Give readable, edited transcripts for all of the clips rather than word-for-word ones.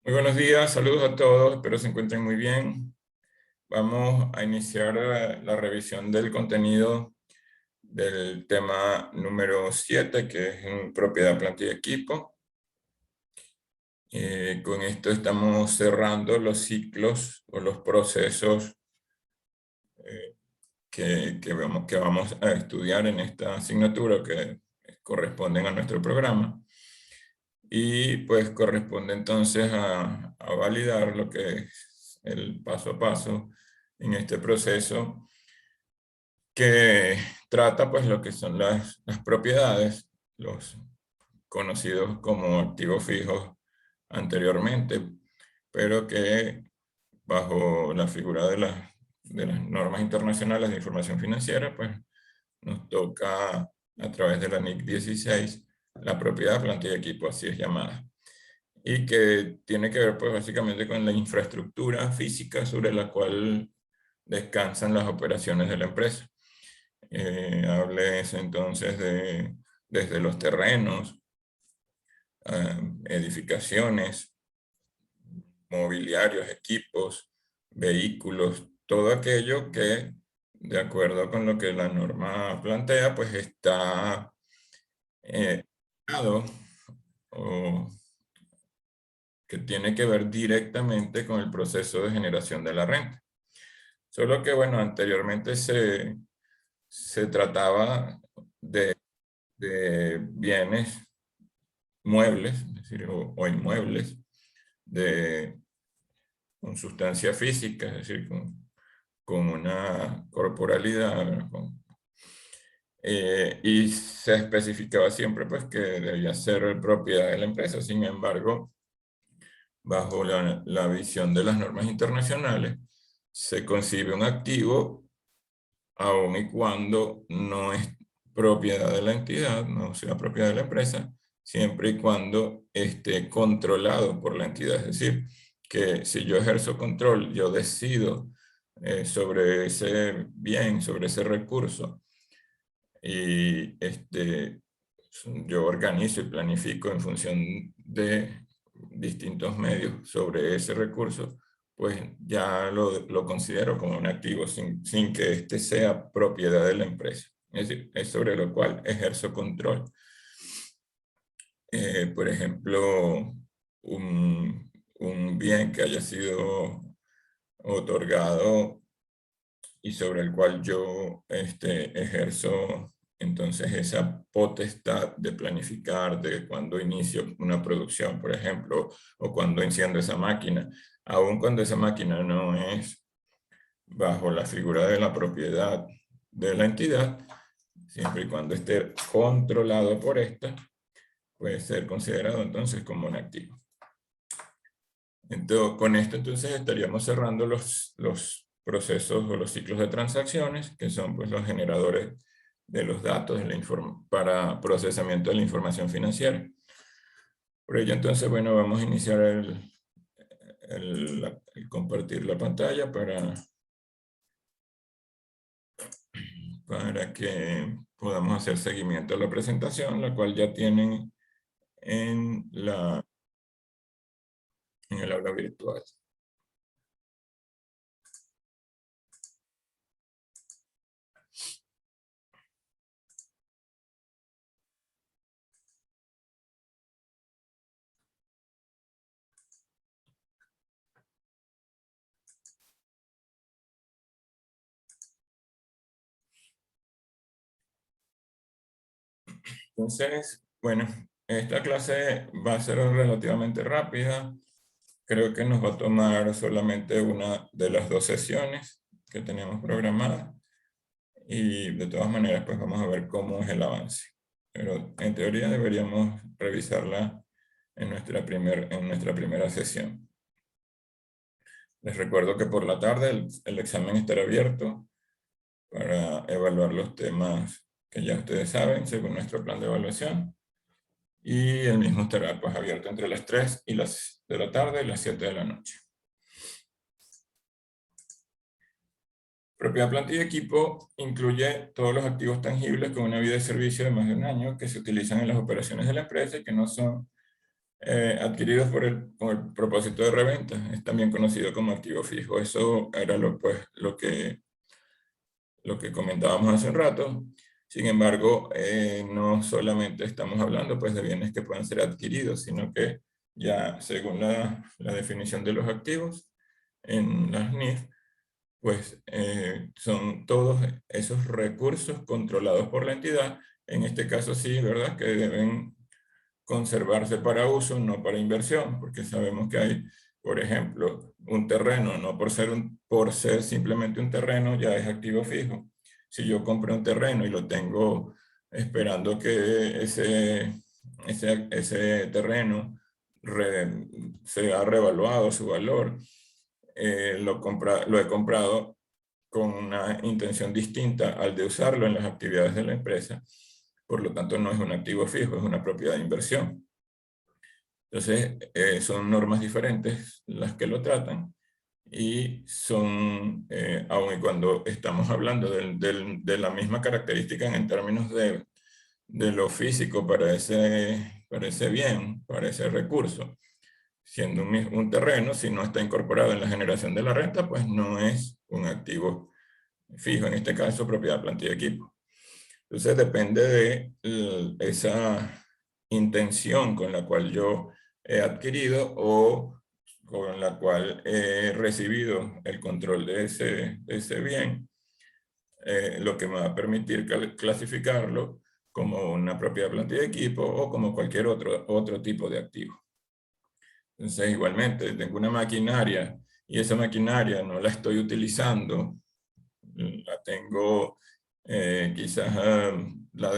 Muy buenos días, saludos a todos, espero se encuentren muy bien. Vamos a iniciar la revisión del contenido del tema número 7, que es en propiedad, planta y equipo. Con esto estamos cerrando los ciclos o los procesos que vamos a estudiar en esta asignatura que corresponden a nuestro programa. Y pues corresponde entonces a validar lo que es el paso a paso en este proceso que trata pues lo que son las propiedades, los conocidos como activos fijos anteriormente, pero que bajo la figura de las normas internacionales de información financiera, pues nos toca a través de la NIC 16 la propiedad, planta y equipo, así es llamada, y que tiene que ver pues básicamente con la infraestructura física sobre la cual descansan las operaciones de la empresa. Hables entonces desde los terrenos, edificaciones, mobiliarios, equipos, vehículos, todo aquello que, de acuerdo con lo que la norma plantea, pues está dado o que tiene que ver directamente con el proceso de generación de la renta. Solo que, bueno, anteriormente se trataba de bienes muebles, es decir, o inmuebles, con sustancia física, es decir, con una corporalidad, y se especificaba siempre pues, que debía ser propiedad de la empresa. Sin embargo, bajo la visión de las normas internacionales, se concibe un activo aun y cuando no es propiedad de la entidad, no sea propiedad de la empresa, siempre y cuando esté controlado por la entidad. Es decir, que si yo ejerzo control, yo decido sobre ese bien, sobre ese recurso, y yo organizo y planifico en función de distintos medios sobre ese recurso, pues ya lo considero como un activo sin que éste sea propiedad de la empresa. Es decir, es sobre lo cual ejerzo control. Por ejemplo, un bien que haya sido otorgado y sobre el cual yo ejerzo entonces esa potestad de planificar, de cuando inicio una producción, por ejemplo, o cuando enciendo esa máquina, aun cuando esa máquina no es bajo la figura de la propiedad de la entidad, siempre y cuando esté controlado por esta, puede ser considerado entonces como un activo. Entonces, con esto entonces estaríamos cerrando los procesos o los ciclos de transacciones, que son pues los generadores de los datos para procesamiento de la información financiera. Por ello entonces, bueno, vamos a iniciar el compartir la pantalla para que podamos hacer seguimiento a la presentación, la cual ya tienen en el aula virtual. Entonces, bueno, esta clase va a ser relativamente rápida. Creo que nos va a tomar solamente una de las dos sesiones que tenemos programadas. Y de todas maneras, pues vamos a ver cómo es el avance. Pero en teoría deberíamos revisarla en nuestra primera sesión. Les recuerdo que por la tarde el examen estará abierto para evaluar los temas que ya ustedes saben, según nuestro plan de evaluación. Y el mismo estará pues abierto entre las 3 de la tarde y las 7 de la noche. Propiedad, planta y equipo incluye todos los activos tangibles con una vida de servicio de más de un año que se utilizan en las operaciones de la empresa y que no son adquiridos con el propósito de reventa. Es también conocido como activo fijo. Eso era lo que comentábamos hace un rato. Sin embargo, no solamente estamos hablando pues, de bienes que pueden ser adquiridos, sino que ya según la definición de los activos en las NIF, pues son todos esos recursos controlados por la entidad. En este caso sí, ¿verdad? Que deben conservarse para uso, no para inversión, porque sabemos que hay, por ejemplo, un terreno, no por ser simplemente un terreno, ya es activo fijo. Si yo compro un terreno y lo tengo esperando que ese terreno sea revaluado su valor, lo he comprado con una intención distinta al de usarlo en las actividades de la empresa. Por lo tanto, no es un activo fijo, es una propiedad de inversión. Entonces, son normas diferentes las que lo tratan y son, aun y cuando estamos hablando de la misma característica en términos de lo físico para ese bien, para ese recurso, siendo un terreno, si no está incorporado en la generación de la renta, pues no es un activo fijo, en este caso propiedad, plantilla y equipo. Entonces depende de esa intención con la cual yo he adquirido o con la cual he recibido el control de ese bien, lo que me va a permitir clasificarlo como una propiedad, plantilla de equipo o como cualquier otro tipo de activo. Entonces, igualmente, tengo una maquinaria y esa maquinaria no la estoy utilizando, la tengo, quizás la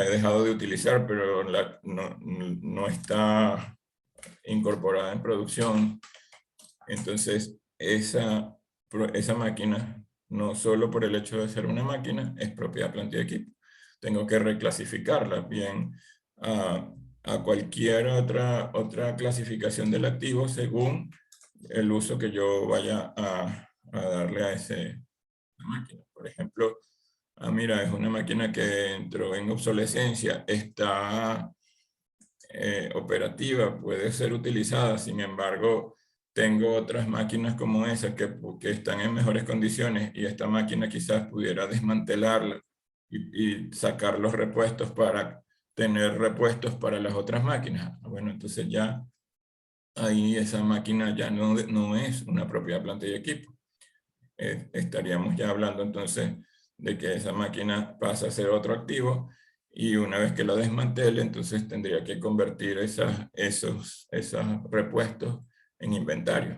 he dejado de utilizar, pero no está incorporada en producción. Entonces, esa máquina, no solo por el hecho de ser una máquina, es propiedad, plantilla y equipo. Tengo que reclasificarla bien a cualquier otra clasificación del activo según el uso que yo vaya a darle a esa máquina. Por ejemplo, mira, es una máquina que entró en obsolescencia, está operativa, puede ser utilizada, sin embargo, tengo otras máquinas como esas que están en mejores condiciones y esta máquina quizás pudiera desmantelarla y sacar los repuestos para tener repuestos para las otras máquinas. Bueno, entonces ya ahí esa máquina ya no es una propiedad, planta y equipo. Estaríamos ya hablando entonces de que esa máquina pasa a ser otro activo y una vez que la desmantele, entonces tendría que convertir esos repuestos en inventario.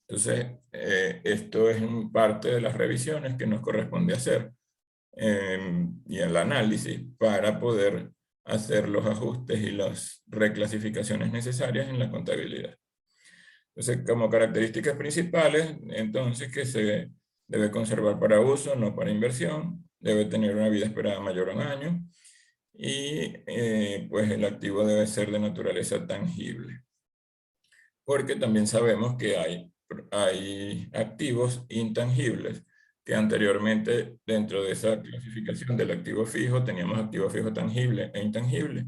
Entonces, esto es parte de las revisiones que nos corresponde hacer y el análisis para poder hacer los ajustes y las reclasificaciones necesarias en la contabilidad. Entonces, como características principales, entonces que se debe conservar para uso, no para inversión, debe tener una vida esperada mayor a un año y pues el activo debe ser de naturaleza tangible. Porque también sabemos que hay activos intangibles que anteriormente dentro de esa clasificación del activo fijo teníamos activo fijo tangible e intangible.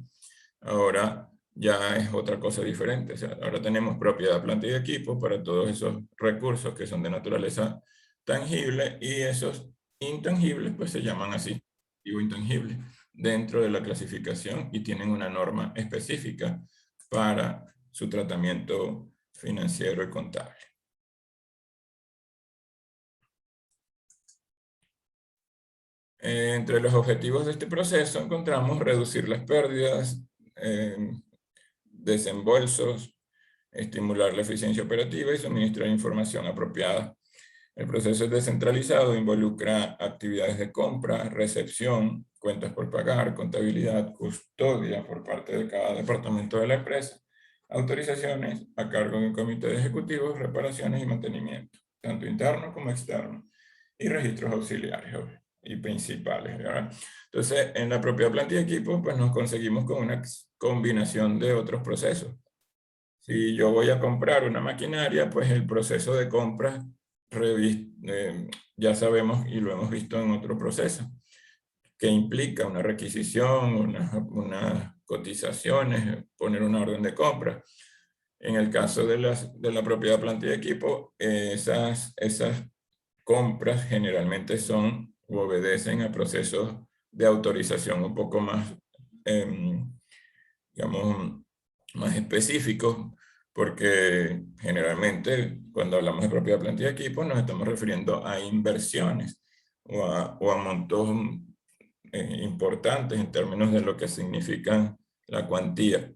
Ahora ya es otra cosa diferente. O sea, ahora tenemos propiedad, planta y equipo para todos esos recursos que son de naturaleza tangible y esos intangibles pues se llaman así, activo intangible, dentro de la clasificación y tienen una norma específica para su tratamiento financiero y contable. Entre los objetivos de este proceso encontramos reducir las pérdidas, desembolsos, estimular la eficiencia operativa y suministrar información apropiada. El proceso es descentralizado, involucra actividades de compra, recepción, cuentas por pagar, contabilidad, custodia por parte de cada departamento de la empresa, autorizaciones a cargo de un comité de ejecutivos, reparaciones y mantenimiento, tanto interno como externo, y registros auxiliares y principales, ¿verdad? Entonces, en la propia plantilla de equipo, pues nos conseguimos con una combinación de otros procesos. Si yo voy a comprar una maquinaria, pues el proceso de compra ya sabemos y lo hemos visto en otro proceso, que implica una requisición, una cotizaciones, poner una orden de compra. En el caso de la propiedad, planta y equipo, esas compras generalmente son o obedecen a procesos de autorización un poco más, digamos, más específicos, porque generalmente cuando hablamos de propiedad, planta y equipo nos estamos refiriendo a inversiones o a montos importantes en términos de lo que significa la cuantía.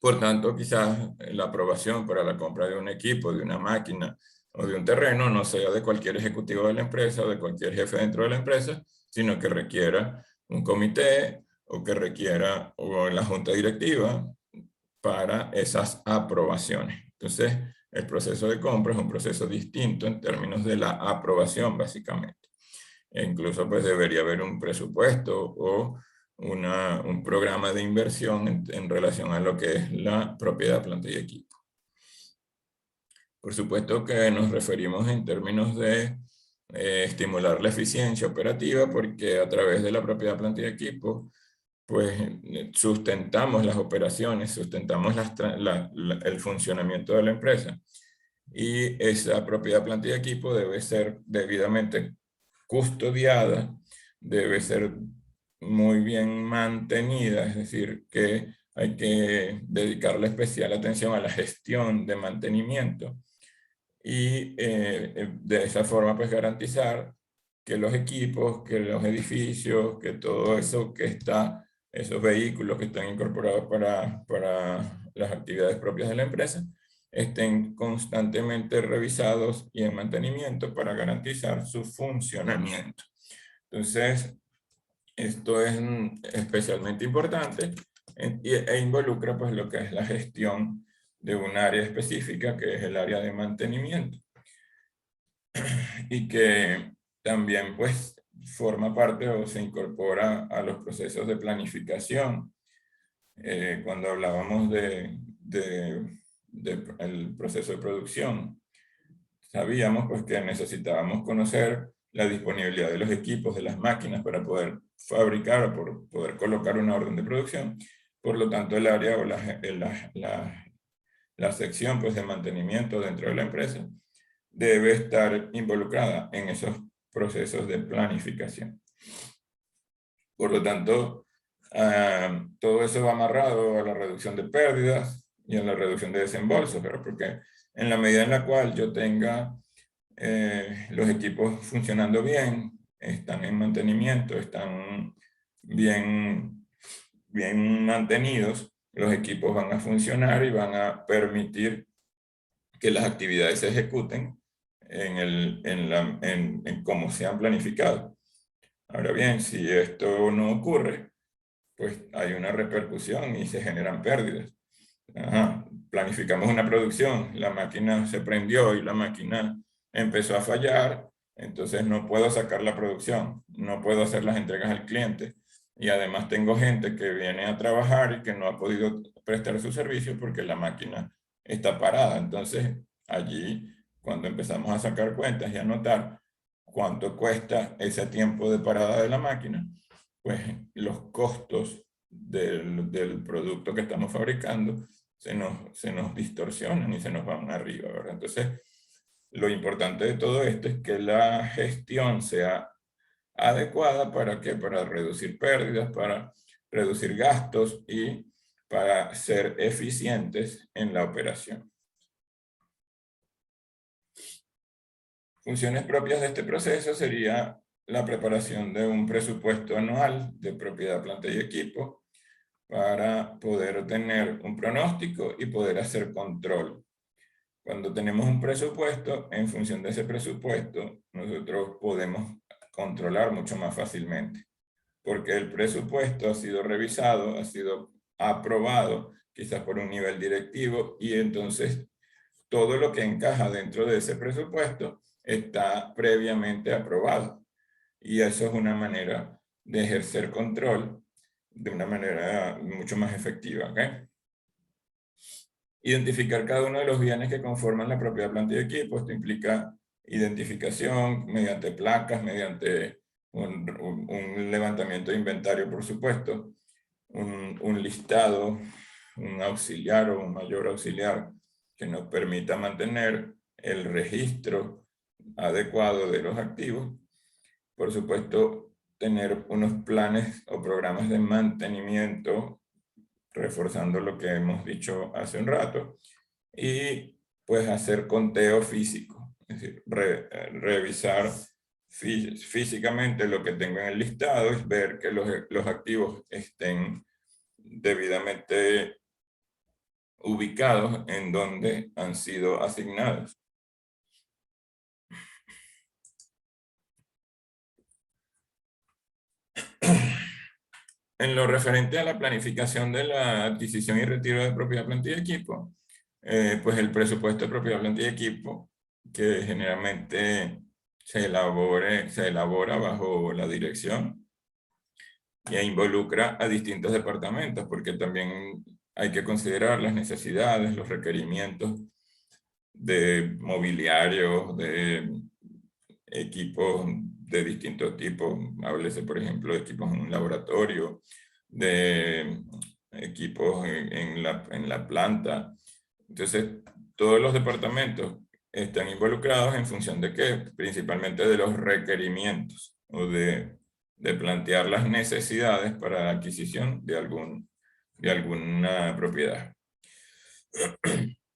Por tanto, quizás la aprobación para la compra de un equipo, de una máquina o de un terreno no sea de cualquier ejecutivo de la empresa o de cualquier jefe dentro de la empresa, sino que requiera un comité o que requiera o la junta directiva para esas aprobaciones. Entonces, el proceso de compra es un proceso distinto en términos de la aprobación, básicamente. E incluso pues debería haber un presupuesto o un programa de inversión en relación a lo que es la propiedad, planta y equipo. Por supuesto que nos referimos en términos de estimular la eficiencia operativa, porque a través de la propiedad, planta y equipo, pues sustentamos las operaciones, sustentamos el funcionamiento de la empresa. Y esa propiedad, planta y equipo debe ser debidamente custodiada, debe ser muy bien mantenida, es decir, que hay que dedicarle especial atención a la gestión de mantenimiento y de esa forma pues garantizar que los equipos, que los edificios, que todo eso que está, esos vehículos que están incorporados para las actividades propias de la empresa, estén constantemente revisados y en mantenimiento para garantizar su funcionamiento. Entonces, esto es especialmente importante e involucra pues lo que es la gestión de un área específica, que es el área de mantenimiento, y que también pues forma parte o se incorpora a los procesos de planificación. Cuando hablábamos el proceso de producción, sabíamos pues que necesitábamos conocer la disponibilidad de los equipos, de las máquinas para poder fabricar o por poder colocar una orden de producción. Por lo tanto, el área o la sección pues, de mantenimiento dentro de la empresa debe estar involucrada en esos procesos de planificación. Por lo tanto, todo eso va amarrado a la reducción de pérdidas y a la reducción de desembolsos, ¿verdad? Porque en la medida en la cual yo tenga los equipos funcionando bien, están en mantenimiento, están bien mantenidos, los equipos van a funcionar y van a permitir que las actividades se ejecuten en cómo se han planificado. Ahora bien, si esto no ocurre, pues hay una repercusión y se generan pérdidas. Planificamos una producción, la máquina se prendió y la máquina empezó a fallar, entonces no puedo sacar la producción, no puedo hacer las entregas al cliente. Y además tengo gente que viene a trabajar y que no ha podido prestar su servicio porque la máquina está parada. Entonces, allí, cuando empezamos a sacar cuentas y a notar cuánto cuesta ese tiempo de parada de la máquina, pues los costos del producto que estamos fabricando se nos distorsionan y se nos van arriba, ¿verdad? Entonces, lo importante de todo esto es que la gestión sea adecuada para reducir pérdidas, para reducir gastos y para ser eficientes en la operación. Funciones propias de este proceso sería la preparación de un presupuesto anual de propiedad, planta y equipo para poder tener un pronóstico y poder hacer control. Cuando tenemos un presupuesto, en función de ese presupuesto, nosotros podemos controlar mucho más fácilmente, porque el presupuesto ha sido revisado, ha sido aprobado, quizás por un nivel directivo, y entonces todo lo que encaja dentro de ese presupuesto está previamente aprobado. Y eso es una manera de ejercer control de una manera mucho más efectiva. ¿Okay? Identificar cada uno de los bienes que conforman la propiedad, planta y equipo. Esto implica identificación mediante placas, mediante un levantamiento de inventario, por supuesto. un listado, un auxiliar o un mayor auxiliar que nos permita mantener el registro adecuado de los activos. Por supuesto, tener unos planes o programas de mantenimiento, reforzando lo que hemos dicho hace un rato, y pues hacer conteo físico, es decir, revisar físicamente lo que tengo en el listado, es ver que los activos estén debidamente ubicados en donde han sido asignados. En lo referente a la planificación de la adquisición y retiro de propiedad, plantilla y equipo, pues el presupuesto de propiedad, plantilla y equipo, que generalmente se elabora bajo la dirección e involucra a distintos departamentos, porque también hay que considerar las necesidades, los requerimientos de mobiliario, de equipos de distintos tipos, háblese por ejemplo de equipos en un laboratorio, de equipos en la planta. Entonces, todos los departamentos están involucrados en función de qué, principalmente de los requerimientos o de plantear las necesidades para la adquisición de alguna propiedad.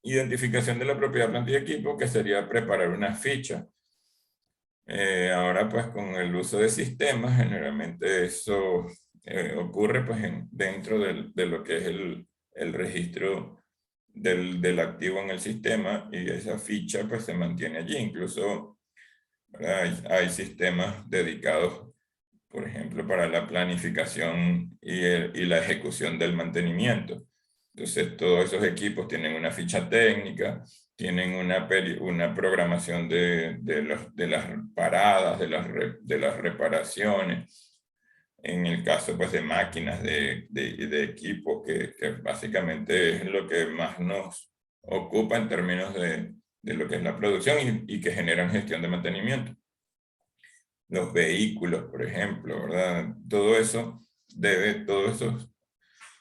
Identificación de la propiedad, plantilla y equipo, que sería preparar una ficha. Ahora pues con el uso de sistemas, generalmente eso ocurre pues dentro de lo que es el registro del activo en el sistema, y esa ficha pues se mantiene allí. Incluso hay sistemas dedicados, por ejemplo, para la planificación y la ejecución del mantenimiento. Entonces todos esos equipos tienen una ficha técnica, tienen una programación de las paradas, de las reparaciones, en el caso pues de máquinas, de equipos, que básicamente es lo que más nos ocupa en términos de lo que es la producción y que generan gestión de mantenimiento. Los vehículos, por ejemplo, ¿verdad? Todos esos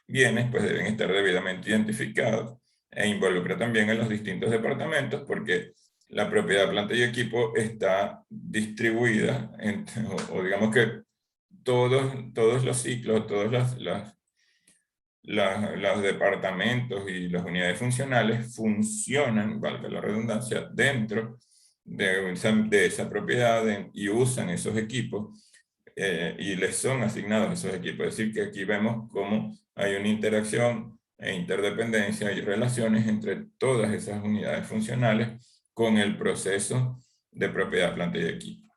bienes pues deben estar debidamente identificados, e involucra también a los distintos departamentos, porque la propiedad, planta y equipo está distribuida, o digamos que todos los ciclos, todos los departamentos y las unidades funcionales funcionan, valga la redundancia, dentro de esa propiedad y usan esos equipos y les son asignados esos equipos. Es decir, que aquí vemos cómo hay una interacción e interdependencia y relaciones entre todas esas unidades funcionales con el proceso de propiedad, planta y equipo.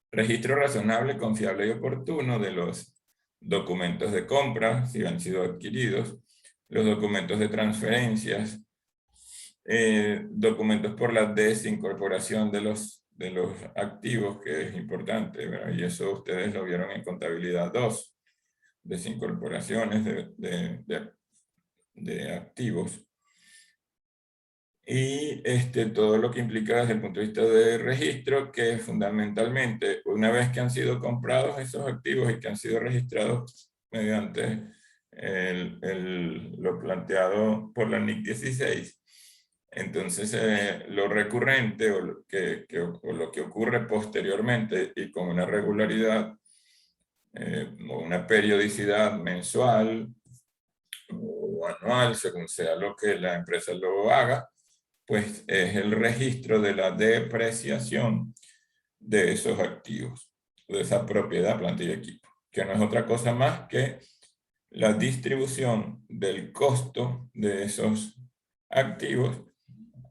Registro razonable, confiable y oportuno de los documentos de compra, si han sido adquiridos, los documentos de transferencias, documentos por la desincorporación de los activos, que es importante, ¿verdad? Y eso ustedes lo vieron en contabilidad 2, desincorporaciones de activos. Y todo lo que implica desde el punto de vista de registro, que fundamentalmente, una vez que han sido comprados esos activos y que han sido registrados mediante lo planteado por la NIC 16, entonces lo recurrente o lo que ocurre posteriormente y con una regularidad o una periodicidad mensual o anual, según sea lo que la empresa lo haga, pues es el registro de la depreciación de esos activos, de esa propiedad, planta y equipo, que no es otra cosa más que la distribución del costo de esos activos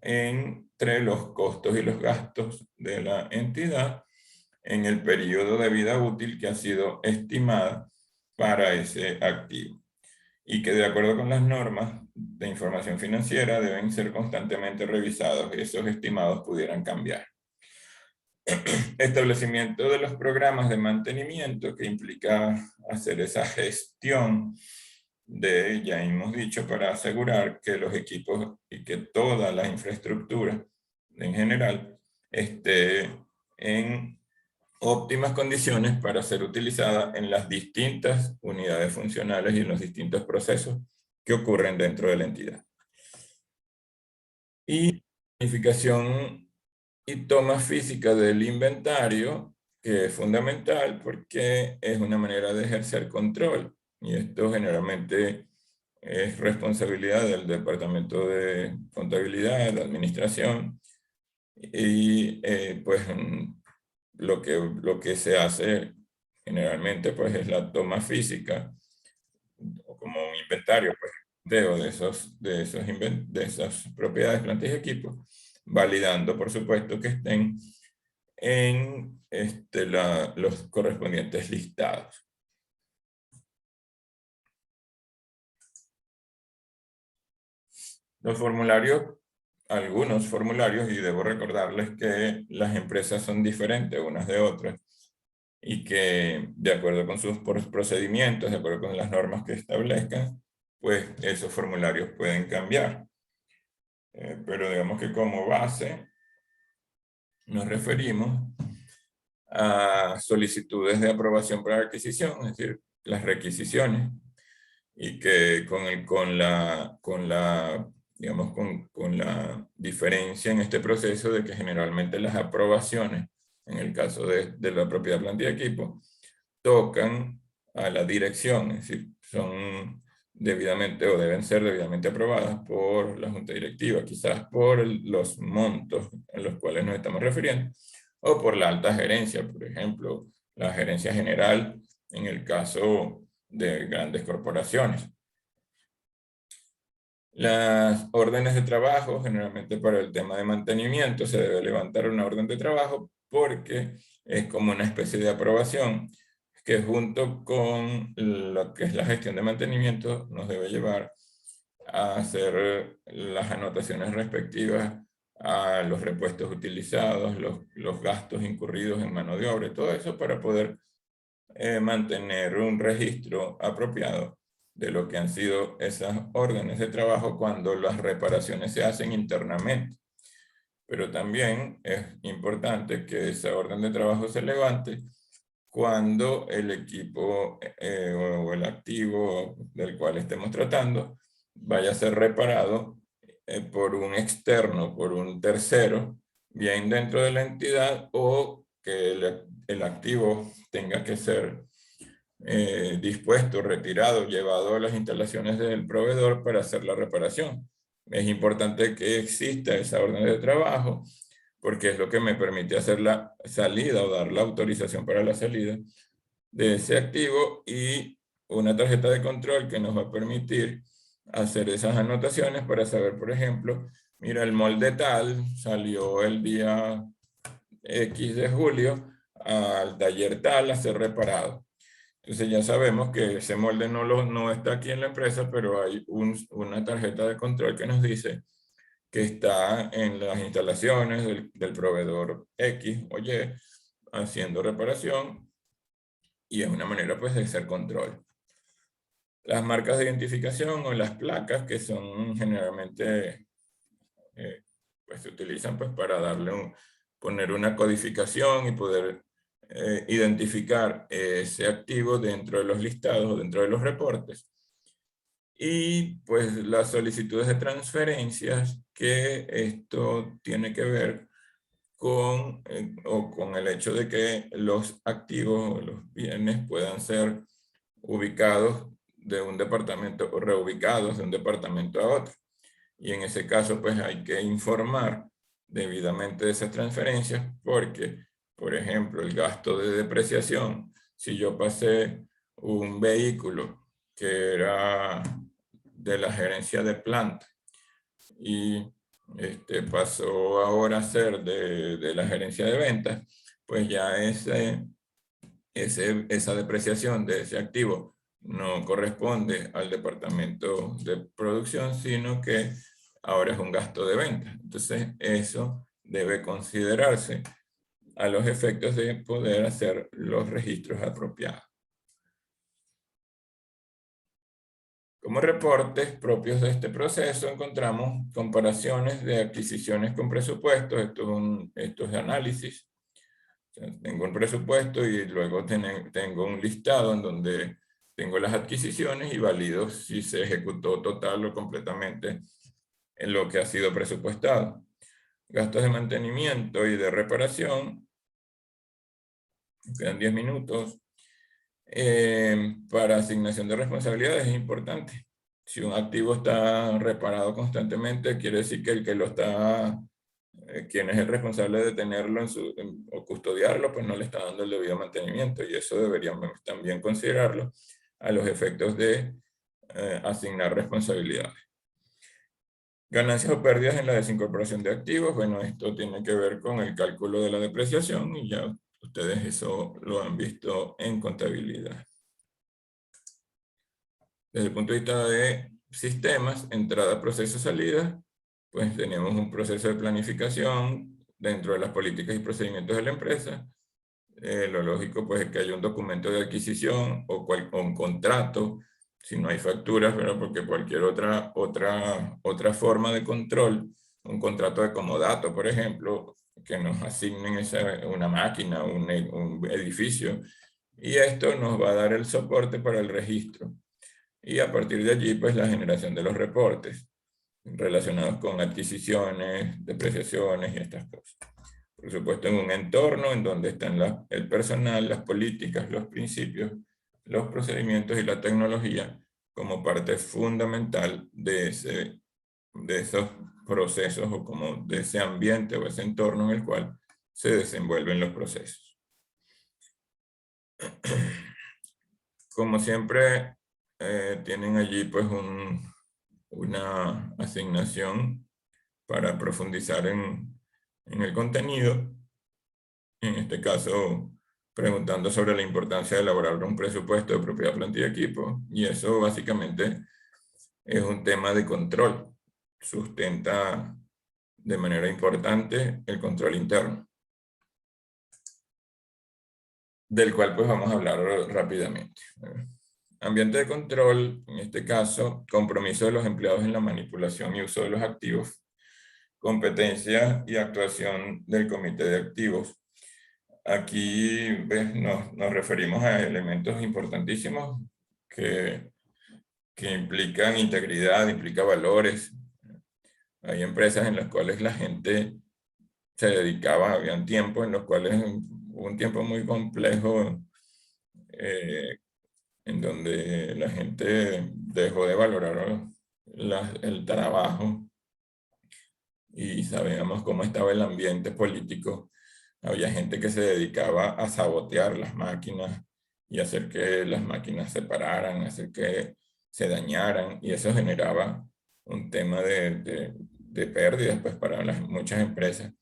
entre los costos y los gastos de la entidad en el periodo de vida útil que ha sido estimada para ese activo, y que de acuerdo con las normas de información financiera deben ser constantemente revisados, y esos estimados pudieran cambiar. Establecimiento de los programas de mantenimiento, que implica hacer esa gestión ya hemos dicho, para asegurar que los equipos y que toda la infraestructura en general esté en óptimas condiciones para ser utilizada en las distintas unidades funcionales y en los distintos procesos que ocurren dentro de la entidad. Y planificación y toma física del inventario, que es fundamental porque es una manera de ejercer control. Y esto generalmente es responsabilidad del Departamento de Contabilidad, de Administración. Y pues lo que se hace generalmente pues es la toma física, o como un inventario, pues, de esas propiedades, plantas y equipos, validando, por supuesto, que estén en los correspondientes listados. Los formularios, algunos formularios, y debo recordarles que las empresas son diferentes unas de otras, y que de acuerdo con sus procedimientos, de acuerdo con las normas que establezcan, pues esos formularios pueden cambiar. Pero digamos que como base nos referimos a solicitudes de aprobación para adquisición, es decir, las requisiciones, y que digamos, con la diferencia en este proceso de que generalmente las aprobaciones, en el caso de la propiedad, planta y equipo, tocan a la dirección, es decir, son debidamente o deben ser debidamente aprobadas por la junta directiva, quizás por los montos a los cuales nos estamos refiriendo, o por la alta gerencia, por ejemplo, la gerencia general en el caso de grandes corporaciones. Las órdenes de trabajo, generalmente para el tema de mantenimiento, se debe levantar una orden de trabajo porque es como una especie de aprobación que junto con lo que es la gestión de mantenimiento nos debe llevar a hacer las anotaciones respectivas a los repuestos utilizados, los gastos incurridos en mano de obra y todo eso para poder mantener un registro apropiado de lo que han sido esas órdenes de trabajo cuando las reparaciones se hacen internamente. Pero también es importante que esa orden de trabajo se levante cuando el equipo o el activo del cual estemos tratando vaya a ser reparado por un externo, por un tercero, bien dentro de la entidad, o que el activo tenga que ser dispuesto, retirado, llevado a las instalaciones del proveedor para hacer la reparación. Es importante que exista esa orden de trabajo porque es lo que me permite hacer la salida o dar la autorización para la salida de ese activo, y una tarjeta de control que nos va a permitir hacer esas anotaciones para saber, por ejemplo, mira, el molde tal salió el día X de julio al taller tal a ser reparado. Entonces ya sabemos que ese molde no está aquí en la empresa, pero hay una tarjeta de control que nos dice que está en las instalaciones del proveedor X o Y haciendo reparación, y es una manera pues de hacer control. Las marcas de identificación o las placas, que son generalmente pues se utilizan pues para poner una codificación y poder identificar ese activo dentro de los listados o dentro de los reportes. Y pues las solicitudes de transferencias, que esto tiene que ver con el hecho de que los activos o los bienes puedan ser ubicados de un departamento o reubicados de un departamento a otro. Y en ese caso pues hay que informar debidamente de esas transferencias porque, por ejemplo, el gasto de depreciación, si yo pasé un vehículo que era de la gerencia de planta y pasó ahora a ser de la gerencia de ventas, pues ya esa depreciación de ese activo no corresponde al departamento de producción, sino que ahora es un gasto de venta. Entonces, eso debe considerarse a los efectos de poder hacer los registros apropiados. Como reportes propios de este proceso, encontramos comparaciones de adquisiciones con presupuestos, esto es de análisis. Tengo un presupuesto y luego tengo un listado en donde tengo las adquisiciones y valido si se ejecutó total o completamente en lo que ha sido presupuestado. Gastos de mantenimiento y de reparación. Quedan 10 minutos. Para asignación de responsabilidades es importante. Si un activo está reparado constantemente, quiere decir que el que lo está, quien es el responsable de tenerlo o custodiarlo, pues no le está dando el debido mantenimiento, y eso deberíamos también considerarlo a los efectos de asignar responsabilidades. Ganancias o pérdidas en la desincorporación de activos. Bueno, esto tiene que ver con el cálculo de la depreciación y ya ustedes eso lo han visto en contabilidad. Desde el punto de vista de sistemas, entrada, proceso, salida, pues tenemos un proceso de planificación dentro de las políticas y procedimientos de la empresa. Lo lógico pues es que haya un documento de adquisición o un contrato, si no hay facturas, pero porque cualquier otra forma de control, un contrato de comodato, por ejemplo, que nos asignen una máquina, un edificio, y esto nos va a dar el soporte para el registro. Y a partir de allí, pues la generación de los reportes relacionados con adquisiciones, depreciaciones y estas cosas. Por supuesto, en un entorno en donde están el personal, las políticas, los principios, los procedimientos y la tecnología como parte fundamental de esos procesos o como de ese ambiente o ese entorno en el cual se desenvuelven los procesos. Como siempre, tienen allí pues una asignación para profundizar en el contenido. En este caso, preguntando sobre la importancia de elaborar un presupuesto de propiedad, plantilla y equipo. Y eso básicamente es un tema de control. Sustenta de manera importante el control interno, del cual pues vamos a hablar rápidamente. Ambiente de control, en este caso, compromiso de los empleados en la manipulación y uso de los activos, competencia y actuación del comité de activos. Aquí nos referimos a elementos importantísimos que implican integridad, implican valores. Hay empresas en las cuales la gente se dedicaba, habían tiempos en los cuales hubo un tiempo muy complejo en donde la gente dejó de valorar el trabajo y sabíamos cómo estaba el ambiente político. Había gente que se dedicaba a sabotear las máquinas y hacer que las máquinas se pararan, hacer que se dañaran, y eso generaba un tema de pérdidas pues, para muchas empresas.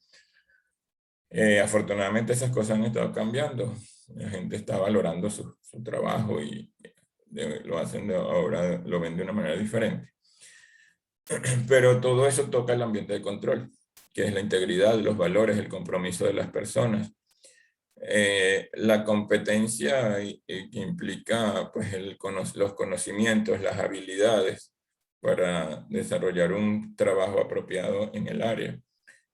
Afortunadamente esas cosas han estado cambiando. La gente está valorando su trabajo y lo hacen ahora, lo ven de una manera diferente. Pero todo eso toca el ambiente de control, que es la integridad, los valores, el compromiso de las personas. La competencia que implica pues, los conocimientos, las habilidades para desarrollar un trabajo apropiado en el área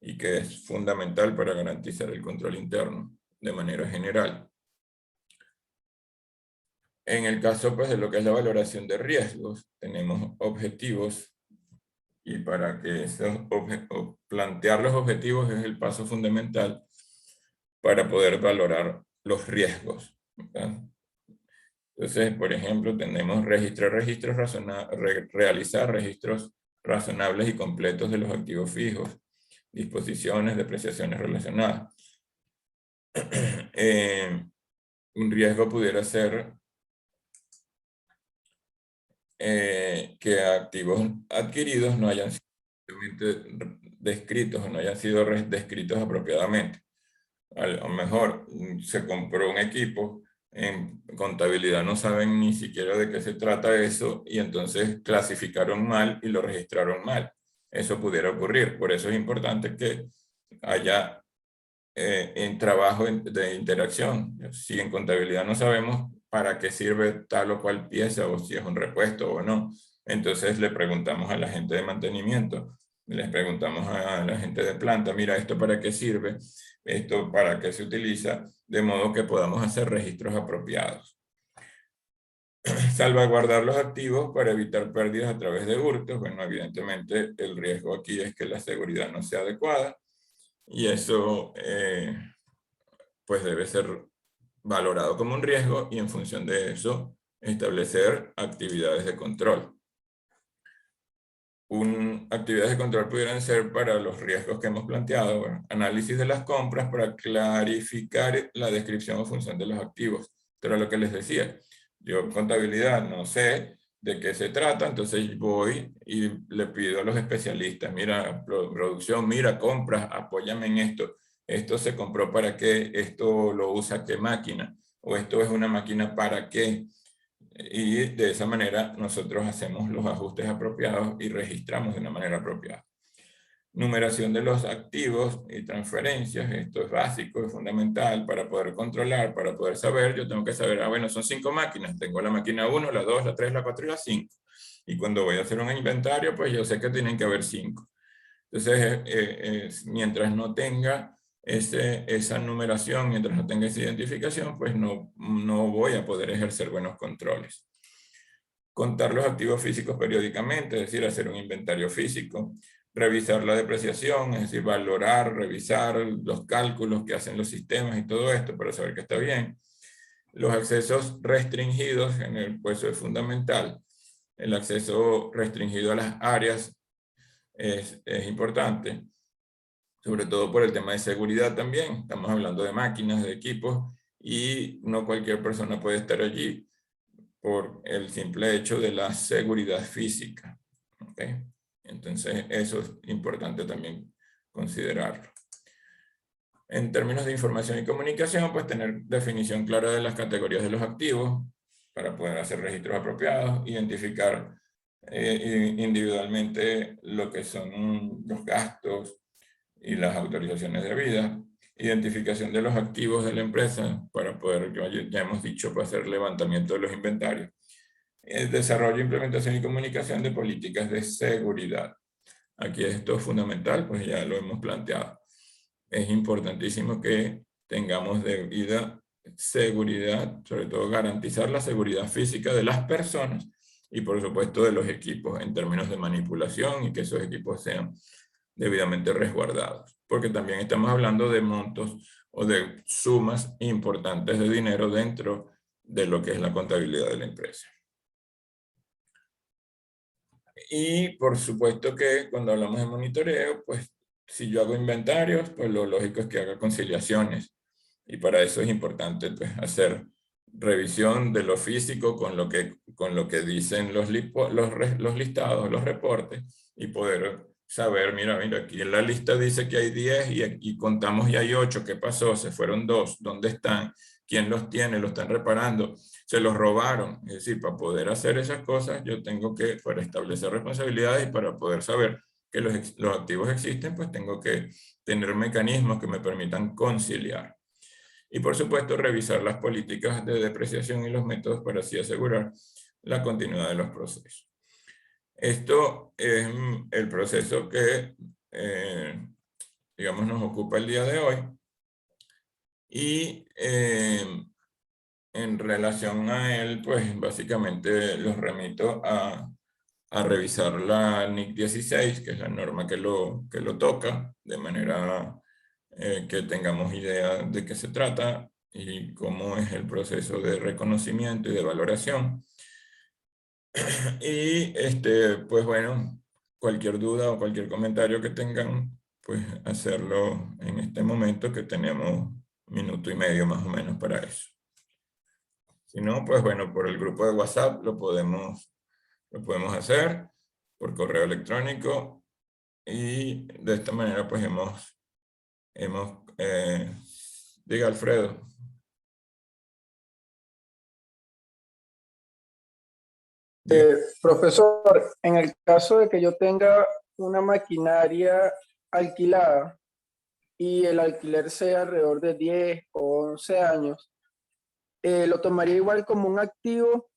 y que es fundamental para garantizar el control interno de manera general. En el caso pues, de lo que es la valoración de riesgos, tenemos objetivos, y para que plantear los objetivos es el paso fundamental para poder valorar los riesgos. ¿Verdad? Entonces, por ejemplo, tenemos realizar registros razonables y completos de los activos fijos, disposiciones, depreciaciones relacionadas. Un riesgo pudiera ser que activos adquiridos no hayan sido descritos o no hayan sido descritos apropiadamente. A lo mejor se compró un equipo, en contabilidad no saben ni siquiera de qué se trata eso, y entonces clasificaron mal y lo registraron mal. Eso pudiera ocurrir. Por eso es importante que haya en trabajo de interacción. Si en contabilidad no sabemos para qué sirve tal o cual pieza, o si es un repuesto o no, entonces le preguntamos a la gente de mantenimiento, Les preguntamos a la gente de planta, mira, ¿esto para qué sirve? ¿Esto para qué se utiliza? De modo que podamos hacer registros apropiados. Salvaguardar los activos para evitar pérdidas a través de hurtos. Bueno, evidentemente el riesgo aquí es que la seguridad no sea adecuada y eso pues debe ser valorado como un riesgo y en función de eso establecer actividades de control. Actividades de control pudieran ser para los riesgos que hemos planteado, bueno, análisis de las compras para clarificar la descripción o función de los activos. Esto era lo que les decía. Yo contabilidad no sé de qué se trata, entonces voy y le pido a los especialistas, mira, producción, mira, compras, apóyame en esto. Esto se compró para qué, esto lo usa qué máquina, o esto es una máquina para qué. Y de esa manera nosotros hacemos los ajustes apropiados y registramos de una manera apropiada. Numeración de los activos y transferencias, esto es básico, es fundamental para poder controlar, para poder saber, yo tengo que saber, bueno, son 5 máquinas, tengo la máquina 1, la 2, la 3, la 4 y la 5. Y cuando voy a hacer un inventario, pues yo sé que tienen que haber 5. Entonces, mientras no tenga esa numeración, mientras no tenga esa identificación, pues no voy a poder ejercer buenos controles. Contar los activos físicos periódicamente, es decir, hacer un inventario físico. Revisar la depreciación, es decir, valorar, revisar los cálculos que hacen los sistemas y todo esto para saber que está bien. Los accesos restringidos, pues eso es fundamental. El acceso restringido a las áreas es importante, sobre todo por el tema de seguridad también. Estamos hablando de máquinas, de equipos, y no cualquier persona puede estar allí por el simple hecho de la seguridad física. ¿Okay? Entonces, eso es importante también considerarlo. En términos de información y comunicación, pues tener definición clara de las categorías de los activos para poder hacer registros apropiados, identificar individualmente lo que son los gastos y las autorizaciones debidas, identificación de los activos de la empresa para poder, ya hemos dicho, para hacer levantamiento de los inventarios, desarrollo, implementación y comunicación de políticas de seguridad. Aquí esto es fundamental, pues ya lo hemos planteado. Es importantísimo que tengamos debida seguridad, sobre todo garantizar la seguridad física de las personas y por supuesto de los equipos en términos de manipulación y que esos equipos sean debidamente resguardados. Porque también estamos hablando de montos o de sumas importantes de dinero dentro de lo que es la contabilidad de la empresa. Y por supuesto que cuando hablamos de monitoreo, pues si yo hago inventarios, pues lo lógico es que haga conciliaciones. Y para eso es importante pues, hacer revisión de lo físico con lo que dicen los listados, los reportes, y poder saber, mira, aquí en la lista dice que hay 10 y contamos y hay 8, ¿qué pasó? Se fueron 2, ¿dónde están? ¿Quién los tiene? ¿Lo están reparando? ¿Se los robaron? Es decir, para poder hacer esas cosas, yo tengo que, para establecer responsabilidades y para poder saber que los activos existen, pues tengo que tener mecanismos que me permitan conciliar. Y por supuesto, revisar las políticas de depreciación y los métodos para así asegurar la continuidad de los procesos. Esto es el proceso que, digamos, nos ocupa el día de hoy. Y en relación a él, pues básicamente los remito a revisar la NIC 16, que es la norma que lo toca, de manera que tengamos idea de qué se trata y cómo es el proceso de reconocimiento y de valoración. Y pues bueno, cualquier duda o cualquier comentario que tengan, pues hacerlo en este momento que tenemos 1 minuto y medio más o menos para eso. Si no, pues bueno, por el grupo de WhatsApp lo podemos hacer, por correo electrónico, y de esta manera pues diga Alfredo. Profesor, en el caso de que yo tenga una maquinaria alquilada y el alquiler sea alrededor de 10 o 11 años, ¿lo tomaría igual como un activo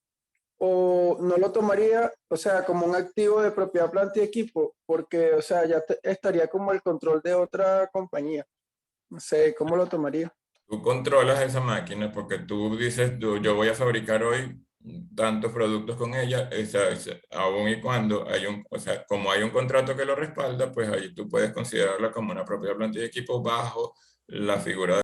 o no lo tomaría, o sea, como un activo de propiedad, planta y equipo, porque, o sea, ya estaría como el control de otra compañía. No sé, ¿cómo lo tomaría? Tú controlas esa máquina porque tú dices, yo voy a fabricar hoy tantos productos con ella, aun y cuando hay un, o sea, como hay un contrato que lo respalda, pues ahí tú puedes considerarla como una propiedad, planta y equipo bajo la figura